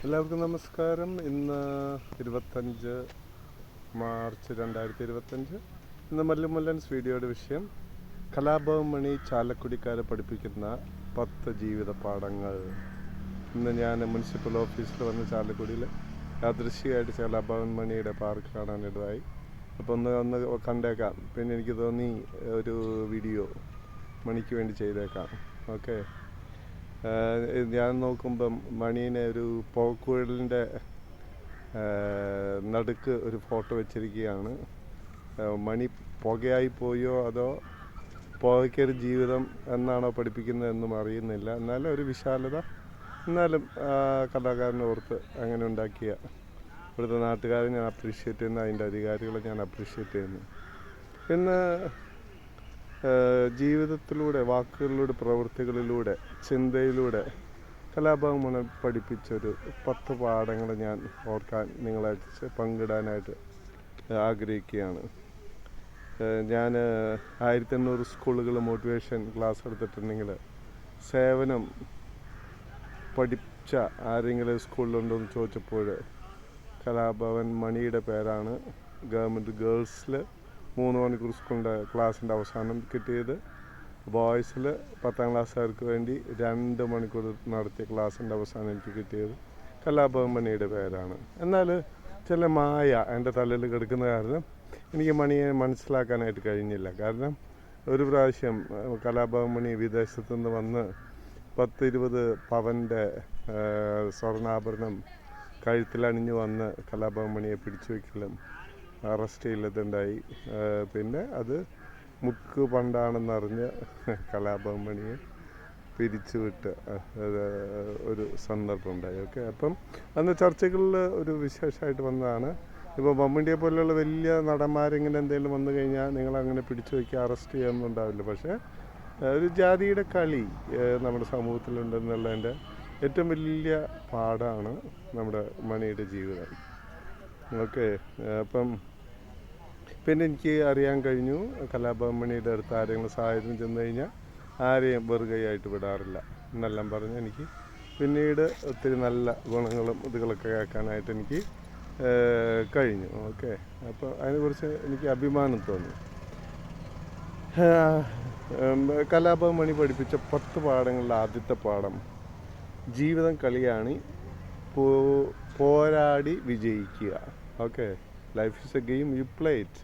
എല്ലാവർക്കും നമസ്കാരം. ഇന്ന് 25 മാർച്ച് 2025. ഇന്ന് മല്ലുമല്ലൻസ് വീഡിയോയുടെ വിഷയം കലാഭവൻ മണി ചാലക്കുടിക്കാരെ പഠിപ്പിക്കുന്ന 10 ജീവിത പാഠങ്ങൾ. ഇന്ന് ഞാൻ മുനിസിപ്പൽ ഓഫീസിൽ വന്ന് ചാലക്കുടിയിൽ യാദൃശ്ചികമായിട്ട് കലാഭവൻ മണിയുടെ പാർക്ക് കാണാനിടയായി. അപ്പോൾ ഒന്ന് കണ്ടേക്കാം. പിന്നെ എനിക്ക് തോന്നി ഒരു വീഡിയോ മണിക്ക് വേണ്ടി ചെയ്തേക്കാം. ഓക്കെ, ഞാൻ നോക്കുമ്പം മണീനെ ഒരു പോക്കുഴലിൻ്റെ നടുക്ക് ഒരു ഫോട്ടോ വെച്ചിരിക്കുകയാണ്. മണി പുകയായി പോയോ അതോ പുകയ്ക്കൊരു ജീവിതം എന്നാണോ പഠിപ്പിക്കുന്നതെന്നും അറിയുന്നില്ല. എന്നാലും ഒരു വിശാലത, എന്നാലും കലാകാരനെ ഓർത്ത് അങ്ങനെ ഉണ്ടാക്കിയ ഇവിടുത്തെ നാട്ടുകാരെ ഞാൻ അപ്രീഷിയേറ്റ് ചെയ്യുന്നു, അതിൻ്റെ അധികാരികളെ ഞാൻ അപ്രീഷിയേറ്റ് ചെയ്യുന്നു. പിന്നെ ജീവിതത്തിലൂടെ, വാക്കുകളിലൂടെ, പ്രവൃത്തികളിലൂടെ, ചിന്തയിലൂടെ കലാഭവൻ മണി പഠിപ്പിച്ചൊരു 10 പാഠങ്ങൾ ഞാൻ ഓർക്കാൻ നിങ്ങളെ പങ്കിടാനായിട്ട് ആഗ്രഹിക്കുകയാണ്. ഞാൻ 1800 സ്കൂളുകൾ മോട്ടിവേഷൻ ക്ലാസ് എടുത്തിട്ടുണ്ടെങ്കിൽ സേവനം പഠിച്ച ആരെങ്കിലും സ്കൂളിലുണ്ടോ എന്ന് ചോദിച്ചപ്പോൾ കലാഭവൻ മണിയുടെ പേരാണ് ഗവൺമെൻറ് ഗേൾസിൽ 3 മണിക്കൂർ സ്കൂളിൻ്റെ ക്ലാസ്സിൻ്റെ അവസാനം കിട്ടിയത്. ബോയ്സിൽ 10ാം ക്ലാസ്സുകാർക്ക് വേണ്ടി 2 മണിക്കൂർ നടത്തിയ ക്ലാസ്സിൻ്റെ അവസാനം എനിക്ക് കിട്ടിയത് കലാഭവൻ മണിയുടെ പേരാണ്. എന്നാൽ ചില മായ എൻ്റെ തലയിൽ കിടക്കുന്ന കാരണം എനിക്ക് മണിയെ മനസ്സിലാക്കാനായിട്ട് കഴിഞ്ഞില്ല. കാരണം ഒരു പ്രാവശ്യം കലാഭവൻ മണി വിദേശത്തു നിന്ന് വന്ന് 10-20 പവൻ്റെ സ്വർണ്ണാഭരണം കഴുത്തിലണിഞ്ഞ് വന്ന് കലാഭവൻ മണിയെ പിടിച്ചു വയ്ക്കലും അറസ്റ്റ് ചെയ്യലുണ്ടായി. പിന്നെ അത് മുക്ക് പണ്ടാണെന്നറിഞ്ഞ് കലാഭവൻ മണിയെ പിരിച്ചുവിട്ട് ഒരു സന്ദർഭം ഉണ്ടായി. ഓക്കെ, അപ്പം അന്ന് ചർച്ചകളിൽ ഒരു വിശേഷമായിട്ട് വന്നതാണ്. ഇപ്പോൾ മമ്മൂട്ടിയെ പോലെയുള്ള വലിയ നടന്മാരിങ്ങനെ എന്തെങ്കിലും വന്നു കഴിഞ്ഞാൽ നിങ്ങളങ്ങനെ പിടിച്ചു വയ്ക്കുക, അറസ്റ്റ് ചെയ്യാനൊന്നും ഉണ്ടാവില്ല. പക്ഷേ ഒരു ജാതിയുടെ കളി നമ്മുടെ സമൂഹത്തിലുണ്ടെന്നുള്ളതിൻ്റെ ഏറ്റവും വലിയ പാഠമാണ് നമ്മുടെ മണിയുടെ ജീവിതം. ഓക്കെ, അപ്പം പിന്നെ എനിക്ക് അറിയാൻ കഴിഞ്ഞു കലാഭവൻ മണിയുടെ അടുത്ത് ആരെങ്കിലും സഹായത്തിന് ചെന്ന് കഴിഞ്ഞാൽ ആരെയും വെറുകയായിട്ട് വിടാറില്ല എന്നെല്ലാം പറഞ്ഞ് എനിക്ക് പിന്നീട് ഒത്തിരി നല്ല ഗുണങ്ങളും ഇതുകളൊക്കെ കേൾക്കാനായിട്ട് എനിക്ക് കഴിഞ്ഞു. ഓക്കെ, അപ്പോൾ അതിനെക്കുറിച്ച് എനിക്ക് അഭിമാനം തോന്നി. കലാഭവൻ മണി പഠിപ്പിച്ച 10 പാഠങ്ങളിലെ ആദ്യത്തെ പാഠം ജീവിതം കളിയാണ്, പോരാടി വിജയിക്കുക. Okay, life is a game, you play it.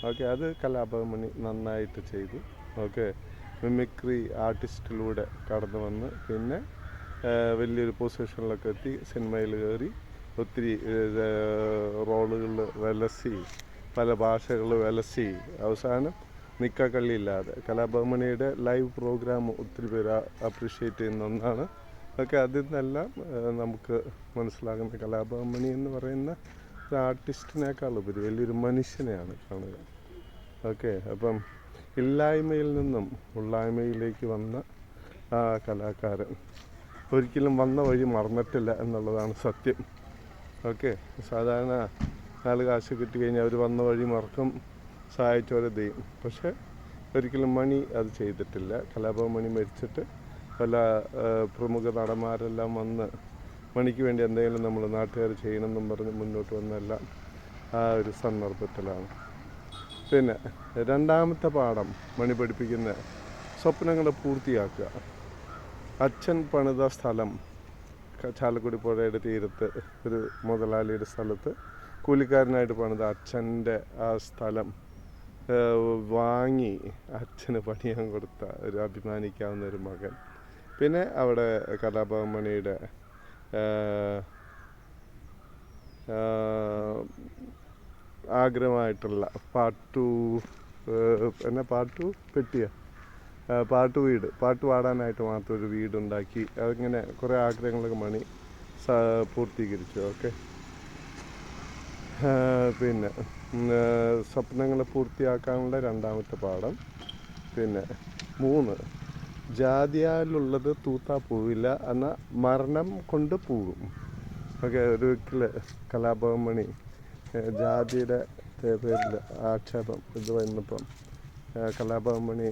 Okay, അത് കലാഭവൻ മണി നന്നായിട്ട് ചെയ്തു. ഓക്കെ, മിമിക്രി ആർട്ടിസ്റ്റിലൂടെ കടന്നു വന്ന് പിന്നെ വലിയൊരു പൊസിഷനിലൊക്കെ എത്തി, സിനിമയിൽ കയറി, ഒത്തിരി റോളുകളിൽ വിലസി, പല ഭാഷകൾ വിലസി, അവസാനം നിക്കക്കള്ളിയില്ലാതെ കലാഭവൻ മണിയുടെ ലൈവ് പ്രോഗ്രാം ഒത്തിരി പേര് അപ്രീഷിയേറ്റ് ചെയ്യുന്ന ഒന്നാണ്. ഓക്കെ, അതിൽ നിന്നെല്ലാം നമുക്ക് മനസ്സിലാകുന്ന കലാഭവൻ മണി എന്ന് പറയുന്ന ഒരു ആർട്ടിസ്റ്റിനേക്കാൾ ഉപരി വലിയൊരു മനുഷ്യനെയാണ് കാണുക. ഓക്കെ, അപ്പം ഇല്ലായ്മയിൽ നിന്നും ഉള്ളായ്മയിലേക്ക് വന്ന ആ കലാകാരൻ ഒരിക്കലും വന്ന വഴി മറന്നിട്ടില്ല എന്നുള്ളതാണ് സത്യം. ഓക്കെ, സാധാരണ 4 കാശ് കിട്ടി കഴിഞ്ഞാൽ അവർ വന്ന വഴി മറക്കും, സഹായിച്ചവരെ ദൈവം. പക്ഷേ ഒരിക്കലും മണി അത് ചെയ്തിട്ടില്ല. കലാഭവൻ മണി മരിച്ചിട്ട് പല പ്രമുഖ നടന്മാരെല്ലാം വന്ന് മണിക്ക് വേണ്ടി എന്തെങ്കിലും നമ്മൾ നാട്ടുകാർ ചെയ്യണമെന്നും പറഞ്ഞ് മുന്നോട്ട് വന്നെല്ലാം ആ ഒരു സന്ദർഭത്തിലാണ്. പിന്നെ രണ്ടാമത്തെ പാഠം മണി പഠിപ്പിക്കുന്ന സ്വപ്നങ്ങൾ പൂർത്തിയാക്കുക. അച്ഛൻ പണിത സ്ഥലം, ചാലക്കുടി പുഴയുടെ തീരത്ത് ഒരു മുതലാളിയുടെ സ്ഥലത്ത് കൂലിക്കാരനായിട്ട് പണിത അച്ഛൻ്റെ ആ സ്ഥലം വാങ്ങി അച്ഛന് പണിയാൻ കൊടുത്ത ഒരു അഭിമാനിക്കാവുന്ന ഒരു മകൻ. പിന്നെ അവിടെ കലാഭവൻ മണിയുടെ ആഗ്രഹമായിട്ടുള്ള പാട്ട് പാടാനായിട്ട് മാത്രം ഒരു വീടുണ്ടാക്കി, അങ്ങനെ കുറേ ആഗ്രഹങ്ങളൊക്കെ മണി പൂർത്തീകരിച്ചു. ഓക്കെ, പിന്നെ സ്വപ്നങ്ങൾ പൂർത്തിയാക്കാനുള്ള രണ്ടാമത്തെ പാഠം. പിന്നെ 3, ജാതിയാലുള്ളത് തൂത്താ പോവില്ല എന്നാൽ മരണം കൊണ്ട് പോകും. ഓക്കെ, ഒരിക്കൽ കലാഭവൻ മണി ജാതിയുടെ പേരിൽ ആക്ഷേപം ഇത് വന്നപ്പം കലാഭവൻ മണി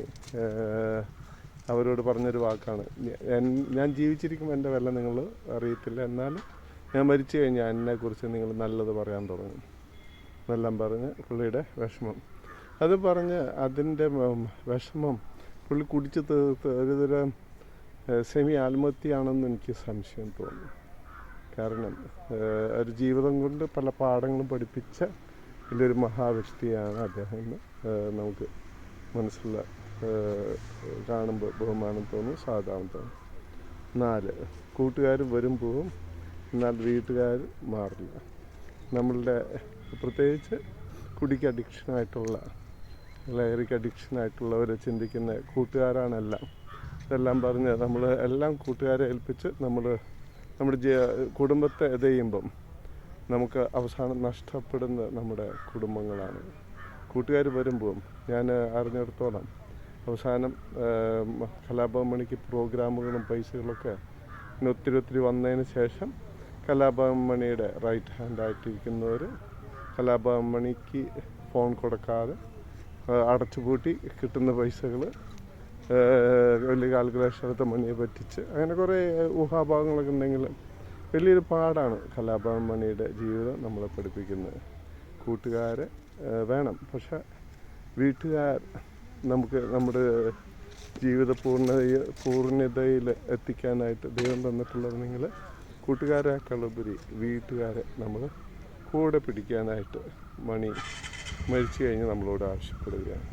അവരോട് പറഞ്ഞൊരു വാക്കാണ്, ഞാൻ ജീവിച്ചിരിക്കുമ്പോൾ എൻ്റെ വില നിങ്ങൾ അറിയത്തില്ല, എന്നാലും ഞാൻ മരിച്ചു കഴിഞ്ഞാൽ എന്നെക്കുറിച്ച് നിങ്ങൾ നല്ലത് പറയാൻ തുടങ്ങും എന്നെല്ലാം പറഞ്ഞ് പുള്ളിയുടെ വിഷമം അത് പറഞ്ഞ് അതിൻ്റെ വിഷമം പുള്ളി കുടിച്ച് തീർത്ത് ഒരുതരം സെമി ആത്മഹത്യയാണെന്ന് എനിക്ക് സംശയം തോന്നുന്നു. കാരണം ഒരു ജീവിതം കൊണ്ട് പല പാഠങ്ങളും പഠിപ്പിച്ച വലിയൊരു മഹാവ്യക്തിയാണ് അദ്ദേഹം എന്ന് നമുക്ക് മനസ്സിലുള്ള കാണുമ്പോൾ ബഹുമാനം തോന്നും, സാധാരണ തോന്നും. 4 കൂട്ടുകാർ വരും പോവും, എന്നാൽ വീട്ടുകാർ മാറില്ല. നമ്മളുടെ പ്രത്യേകിച്ച് കുടിക്ക് അഡിക്ഷനായിട്ടുള്ള ലഹരിക്ക് അഡിക്ഷനായിട്ടുള്ളവരെ ചിന്തിക്കുന്ന കൂട്ടുകാരാണെല്ലാം. ഇതെല്ലാം പറഞ്ഞ് നമ്മൾ എല്ലാം കൂട്ടുകാരെ ഏൽപ്പിച്ച് നമ്മുടെ കുടുംബത്തെ ഇത് ചെയ്യുമ്പം നമുക്ക് അവസാനം നഷ്ടപ്പെടുന്ന നമ്മുടെ കുടുംബങ്ങളാണ്. കൂട്ടുകാർ വരുമ്പോൾ ഞാൻ അറിഞ്ഞിടത്തോളം അവസാനം കലാഭവൻ മണിക്ക് പ്രോഗ്രാമുകളും പൈസകളൊക്കെ ഒത്തിരി വന്നതിന് ശേഷം കലാഭവൻ മണിയുടെ റൈറ്റ് ഹാൻഡായിട്ടിരിക്കുന്നവർ കലാഭവൻ മണിക്ക് ഫോൺ കൊടുക്കാതെ അടച്ചുപൂട്ടി കിട്ടുന്ന പൈസകൾ വലിയ കാൽക്കുലേഷൻ എടുത്ത മണിയെ പറ്റിച്ച് അങ്ങനെ കുറേ ഊഹാഭാവങ്ങളൊക്കെ ഉണ്ടെങ്കിൽ വലിയൊരു പാടാണ് കലാഭവൻ മണിയുടെ ജീവിതം നമ്മളെ പഠിപ്പിക്കുന്നത്. കൂട്ടുകാരെ വേണം, വീട്ടുകാർ നമുക്ക് നമ്മുടെ ജീവിത പൂർണ്ണതയിൽ എത്തിക്കാനായിട്ട് ദൈവം തന്നിട്ടുള്ളത് നിങ്ങൾ കൂട്ടുകാരെക്കാളുപരി വീട്ടുകാരെ നമ്മൾ കൂടെ പിടിക്കാനായിട്ട് മണി മരിച്ചു കഴിഞ്ഞ് നമ്മളോട് ആവശ്യപ്പെടുകയാണ്.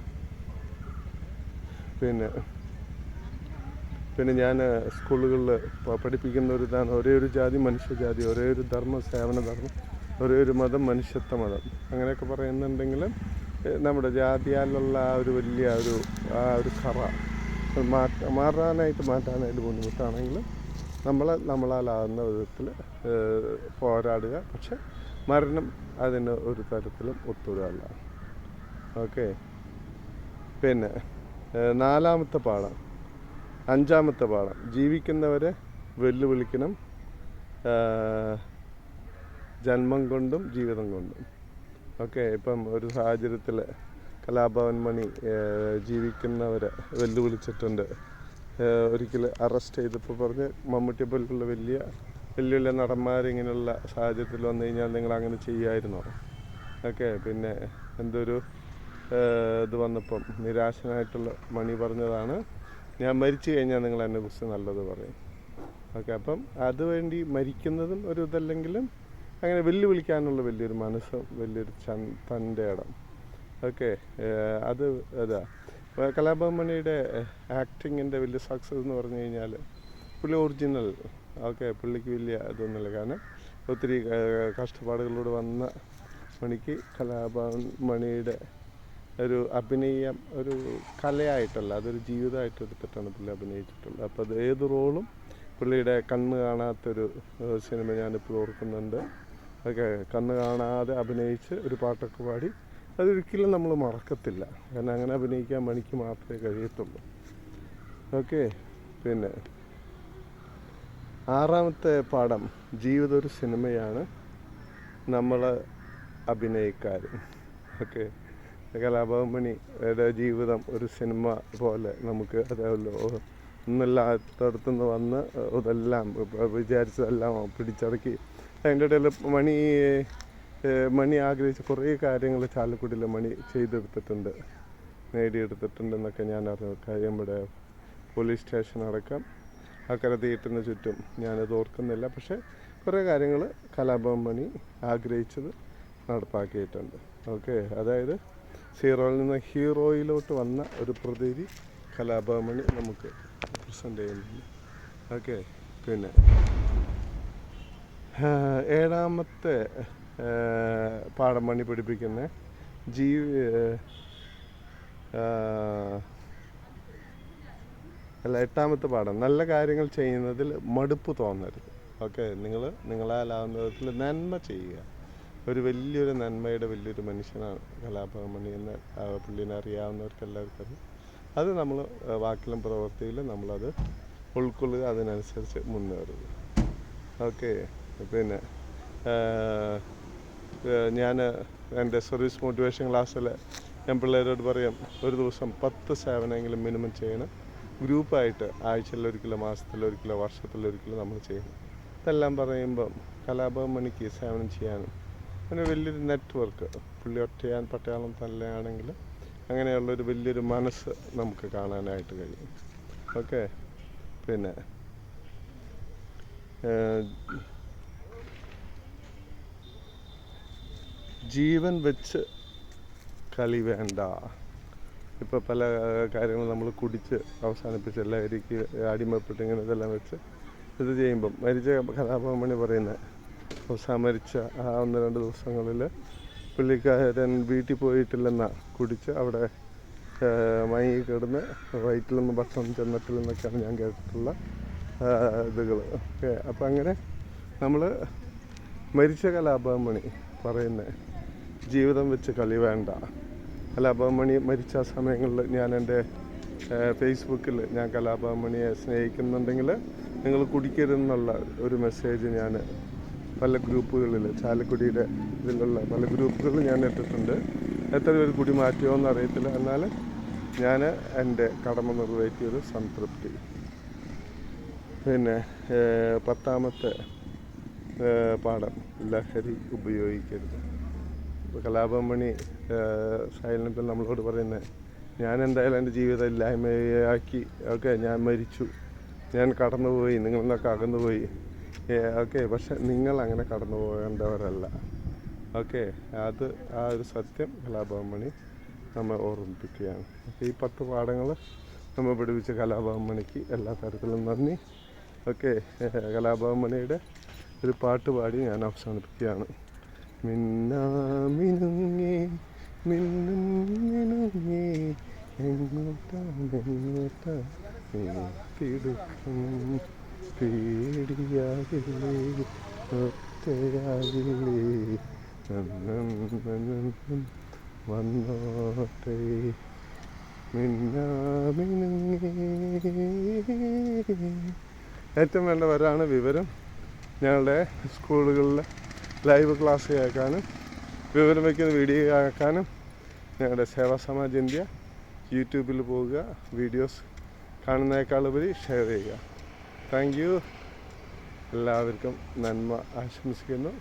പിന്നെ ഞാൻ സ്കൂളുകളിൽ പഠിപ്പിക്കുന്ന ഒരു ഇതാണ്, ഒരേ ഒരു ജാതി മനുഷ്യജാതി, ഒരേ ഒരു ധർമ്മം സേവനധർമ്മം, ഒരേ ഒരു മതം മനുഷ്യത്വ മതം, അങ്ങനെയൊക്കെ പറയുന്നുണ്ടെങ്കിലും നമ്മുടെ ജാതിയാലുള്ള ആ ഒരു കറ മാറ്റാനായിട്ട് ബുദ്ധിമുട്ടാണെങ്കിലും നമ്മളാലാകുന്ന വിധത്തിൽ പോരാടുക. പക്ഷെ മരണം അതിന് ഒരു തരത്തിലും ഒത്തുവരല്ല. ഓക്കെ. പിന്നെ 4-ാമത്തെ പാഠം, 5-ാമത്തെ പാഠം, ജീവിക്കുന്നവരെ വെല്ലുവിളിക്കണം ജന്മം കൊണ്ടും ജീവിതം കൊണ്ടും. ഓക്കെ. ഇപ്പം ഒരു സാഹചര്യത്തിൽ കലാഭവൻ മണി ജീവിക്കുന്നവരെ വെല്ലുവിളിച്ചിട്ടുണ്ട്. ഒരിക്കൽ അറസ്റ്റ് ചെയ്തപ്പോൾ പറഞ്ഞ് മമ്മൂട്ടിയെ പോലുള്ള വലിയ നടന്മാരിങ്ങനെയുള്ള സാഹചര്യത്തിൽ വന്നു കഴിഞ്ഞാൽ നിങ്ങൾ അങ്ങനെ ചെയ്യുമായിരുന്നോ? ഓക്കെ. പിന്നെ എന്തൊരു ഇത് വന്നപ്പം നിരാശനായിട്ടുള്ള മണി പറഞ്ഞതാണ്, ഞാൻ മരിച്ചു കഴിഞ്ഞാൽ നിങ്ങൾ എന്നെ കുറിച്ച് നല്ലത് പറയും. ഓക്കെ. അപ്പം അതുവേണ്ടി മരിക്കുന്നതും ഒരു ഇതല്ലെങ്കിലും അങ്ങനെ വെല്ലുവിളിക്കാനുള്ള വലിയൊരു മനസ്സും വലിയൊരു തൻ്റെ ഇടം. ഓക്കെ. അതാ കലാഭവൻ മണിയുടെ ആക്ടിങ്ങിൻ്റെ വലിയ സക്സസ് എന്ന് പറഞ്ഞു കഴിഞ്ഞാൽ പുള്ളി ഒറിജിനൽ. ഓക്കെ. പുള്ളിക്ക് വലിയ ഇതൊന്നുമില്ല, കാരണം ഒത്തിരി കഷ്ടപ്പാടുകളിലൂടെ വന്ന മണിക്ക് കലാഭവൻ മണിയുടെ ഒരു അഭിനയം ഒരു കലയായിട്ടല്ല, അതൊരു ജീവിതമായിട്ട് എടുത്തിട്ടാണ് പുള്ളി അഭിനയിച്ചിട്ടുള്ളത്. അപ്പോൾ അത് ഏത് റോളും പുള്ളിയുടെ കണ്ണ് കാണാത്തൊരു സിനിമ ഞാനിപ്പോൾ ഓർക്കുന്നുണ്ട്. ഓക്കെ. കണ്ണ് കാണാതെ അഭിനയിച്ച് ഒരു പാട്ടൊക്കെ പാടി അതൊരിക്കലും നമ്മൾ മറക്കത്തില്ല, കാരണം അങ്ങനെ അഭിനയിക്കാൻ മണിക്ക് മാത്രമേ കഴിയത്തുള്ളൂ. ഓക്കെ. പിന്നെ 6-ാമത്തെ പാഠം, ജീവിതം ഒരു സിനിമയാണ്, നമ്മൾ അഭിനയക്കാർ. ഓക്കെ. കലാഭവൻ മണിയുടെ ജീവിതം ഒരു സിനിമ പോലെ നമുക്ക് അതേപോലെ ഒന്നില്ലാത്തടത്തുനിന്ന് വന്ന് ഇതെല്ലാം വിചാരിച്ചതെല്ലാം പിടിച്ചടക്കി അതിൻ്റെ ഇടയിൽ മണി ആഗ്രഹിച്ച കുറേ കാര്യങ്ങൾ ചാലക്കുടിയിൽ മണി ചെയ്തെടുത്തിട്ടുണ്ട്, നേടിയെടുത്തിട്ടുണ്ടെന്നൊക്കെ ഞാൻ അറിഞ്ഞു. കാര്യം ഇവിടെ പോലീസ് സ്റ്റേഷൻ അടക്കം അക്കരെ തിയേറ്ററിന് ചുറ്റും ഞാനത് ഓർക്കുന്നില്ല. പക്ഷേ കുറേ കാര്യങ്ങൾ കലാഭവൻ മണി ആഗ്രഹിച്ചത് നടപ്പാക്കിയിട്ടുണ്ട്. ഓക്കെ. അതായത് സീറോയിൽ നിന്ന് ഹീറോയിലോട്ട് വന്ന ഒരു പ്രതീതി കലാഭവൻ മണി നമുക്ക് പ്രസൻറ്റ് ചെയ്യുന്നുണ്ട്. ഓക്കെ. പിന്നെ 7-ാമത്തെ പാഠം മണി പഠിപ്പിക്കുന്ന അല്ല 8-ാമത്തെ പാഠം, നല്ല കാര്യങ്ങൾ ചെയ്യുന്നതിൽ മടുപ്പ് തോന്നരുത്. ഓക്കെ. നിങ്ങളാലാവുന്ന വിധത്തിൽ നന്മ ചെയ്യുക. ഒരു വലിയൊരു നന്മയുടെ വലിയൊരു മനുഷ്യനാണ് കലാഭവൻ മണി എന്ന് പുള്ളിനെ അറിയാവുന്നവർക്ക് എല്ലാവർക്കും അറിയാം. അത് നമ്മൾ വാക്കിലും പ്രവൃത്തിയിലും നമ്മളത് ഉൾക്കൊള്ളുക, അതിനനുസരിച്ച് മുന്നേറുക. ഓക്കെ. പിന്നെ ഞാൻ എൻ്റെ സർവീസ് മോട്ടിവേഷൻ ക്ലാസ്സിൽ ഞാൻ പിള്ളേരോട് പറയും, ഒരു ദിവസം 10 സേവനമെങ്കിലും മിനിമം ചെയ്യണം. ഗ്രൂപ്പായിട്ട് ആഴ്ചയിലൊരിക്കലോ മാസത്തിലൊരിക്കലോ വർഷത്തിലൊരിക്കലോ നമ്മൾ ചെയ്യണം. ഇതെല്ലാം പറയുമ്പം കലാഭവൻ മണിക്ക് സേവനം ചെയ്യാനും അങ്ങനെ വലിയൊരു നെറ്റ്വർക്ക്, പുള്ളി ഒറ്റയാൻ പട്ടാളം തന്നെയാണെങ്കിലും അങ്ങനെയുള്ളൊരു വലിയൊരു മനസ്സ് നമുക്ക് കാണാനായിട്ട് കഴിയും. ഓക്കെ. പിന്നെ ജീവൻ വെച്ച് കളി വേണ്ട. ഇപ്പോൾ പല കാര്യങ്ങൾ നമ്മൾ കുടിച്ച് അവസാനിപ്പിച്ച് ലഹരിക്ക് അടിമപ്പെട്ട് ഇങ്ങനെ ഇതെല്ലാം വെച്ച് ഇത് ചെയ്യുമ്പം മരിച്ച കലാഭവൻ മണി പറയുന്നത് അവസാനം മരിച്ച ആ 1-2 ദിവസങ്ങളിൽ പുള്ളിക്കാരൻ വീട്ടിൽ പോയിട്ടില്ലെന്നാ, കുടിച്ച് അവിടെ മയങ്ങി കിടന്ന് വയറ്റിലൊന്നും ഭക്ഷണം ചെന്നിട്ടില്ലെന്നൊക്കെയാണ് ഞാൻ കേട്ടിട്ടുള്ള ഇതുകൾ. ഓക്കെ. അപ്പം അങ്ങനെ നമ്മൾ മരിച്ച കലാഭവൻ മണി പറയുന്നത് ജീവിതം വെച്ച് കളി വേണ്ട. കലാഭവൻ മണി മരിച്ച സമയങ്ങളിൽ ഞാൻ എൻ്റെ ഫേസ്ബുക്കിൽ ഞാൻ കലാഭവൻ മണിയെ സ്നേഹിക്കുന്നുണ്ടെങ്കിൽ നിങ്ങൾ കുടിക്കരുതെന്നുള്ള ഒരു മെസ്സേജ് ഞാൻ പല ഗ്രൂപ്പുകളിൽ, ചാലക്കുടിയുടെ ഇതിലുള്ള പല ഗ്രൂപ്പുകളിൽ ഞാൻ ഇട്ടിട്ടുണ്ട്. എത്ര പേര് കുടി മാറ്റിയോ എന്ന് അറിയത്തില്ല. എന്നാൽ ഞാൻ എൻ്റെ കടമ നിർവഹിച്ചൊരു സംതൃപ്തി. പിന്നെ 10ാമത്തെ പാഠം, ലഹരി ഉപയോഗിക്കരുത്. കലാഭവൻ മണി സൈലൻറ്റിൽ നമ്മളോട് പറയുന്നത്, ഞാൻ എന്തായാലും എൻ്റെ ജീവിതം ഇല്ലായ്മയാക്കി, ഓക്കെ, ഞാൻ മരിച്ചു, ഞാൻ കടന്നുപോയി, നിങ്ങളിൽ നിന്നൊക്കെ അകന്നുപോയി, ഓക്കെ, പക്ഷെ നിങ്ങൾ അങ്ങനെ കടന്നു പോകേണ്ടവരല്ല. ഓക്കെ. അത് ആ ഒരു സത്യം കലാഭവൻ മണി നമ്മെ ഓർമ്മിപ്പിക്കുകയാണ്. അപ്പോൾ ഈ 10 പാഠങ്ങൾ നമ്മൾ പഠിപ്പിച്ച കലാഭവൻ മണിക്ക് എല്ലാ തരത്തിലും നന്ദി. ഓക്കെ. കലാഭവൻ മണിയുടെ ഒരു പാട്ട് പാടി ഞാൻ അവസാനിപ്പിക്കുകയാണ്. മിന്നാമിനുങ്ങേ മിന്നും മിനുങ്ങേ എങ്ങോട്ടാ തിടുക്കം, പേടിയാകില്ലേ ഒറ്റയാകില്ലേ വന്നോട്ടെ മിന്നാമിനുങ്ങേ. ഏറ്റവും വേണ്ടവരാണ് വിവരം. ഞങ്ങളുടെ സ്കൂളുകളിലെ ലൈവ് ക്ലാസ് കേൾക്കാനും വിവരം വയ്ക്കുന്ന വീഡിയോ കേൾക്കാനും ഞങ്ങളുടെ സേവാ സമാജ് ഇന്ത്യ യൂട്യൂബിൽ പോവുക, വീഡിയോസ് കാണുന്നതിനേക്കാളുപരി ഷെയർ ചെയ്യുക. Thank you. എല്ലാവർക്കും നന്മ ആശംസിക്കുന്നു.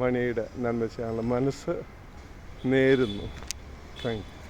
മണിയുടെ നന്മ ചെയ്യാനുള്ള മനസ്സ് നേരുന്നു. Thank you.